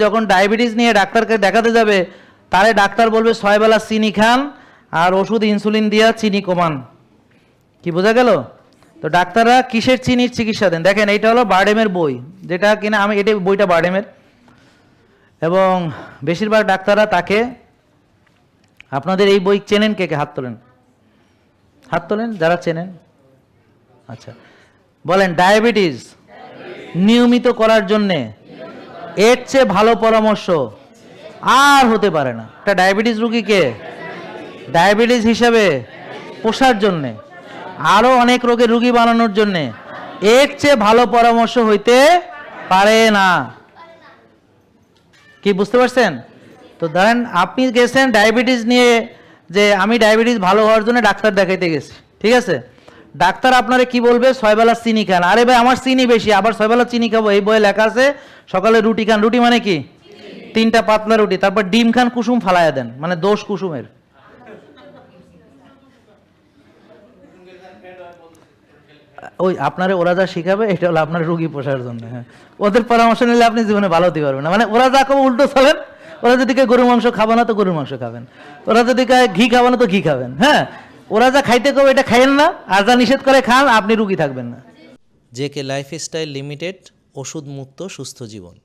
যখন ডায়াবেটিস নিয়ে ডাক্তারকে দেখাতে যাবে, তাহলে ডাক্তার বলবে 6 বেলা চিনি খান আর ওষুধ ইনসুলিন দিয়া চিনি কমান। কি বোঝা গেল? তো ডাক্তাররা কিসের চিনির চিকিৎসা দেন? দেখেন, এইটা হলো বারডেমের বই, যেটা কিনা আমি এটা বইটা বারডেমের, এবং বেশিরভাগ ডাক্তাররা তাকে, আপনাদের এই বই চেনেন কে কে? হাত তোলেন, হাত তোলেন যারা চেনেন। আচ্ছা, বলেন ডায়াবেটিস নিয়মিত করার জন্যে এর চেয়ে ভালো পরামর্শ আর হতে পারে না। একটা ডায়াবেটিস রোগীকে ডায়াবেটিস হিসাবে পোষার জন্যে, আরো অনেক রোগের রোগী বানানোর জন্যে এর চেয়ে ভালো পরামর্শ হইতে পারে না। কি বুঝতে পারছেন? তো ধরেন আপনি গেছেন ডায়াবেটিস নিয়ে, যে আমি ডায়াবেটিস ভালো হওয়ার জন্য ডাক্তার দেখাইতে গেছি, ঠিক আছে? ডাক্তার আপনারে কি বলবে? 6 বেলা চিনি খান। আরে ভাই, আমার চিনি বেশি, আবার 6 বেলা চিনি খাবো? এই বইয়ে লেখা আছে সকালে রুটি খান। রুটি মানে কি? 3টা পাতলা রুটি, তারপর ডিম খান, কুসুম ফালাইয়া দেন, মানে দোষ কুসুমের। ওই আপনারে ওরা যা শিখাবে এটা হলো আপনার রুগী পোষার জন্য। হ্যাঁ, ওদের পরামর্শ নিলে আপনি জীবনে ভালো হতে পারবেন না। মানে ওরা যা কেউ উল্টো চলেন। ওরা যদি কে গরুর মাংস খাবো না তো গরুর মাংস খাবেন, ওরা যদি কে ঘি খাবো না তো ঘি খাবেন। হ্যাঁ, ওরা যা খাইতে কেউ এটা খাইয়েন না, আর যা নিষেধ করে খান, আপনি রুগী থাকবেন না। জেকে লাইফস্টাইল লিমিটেড, ওষুধ মুক্ত সুস্থ জীবন।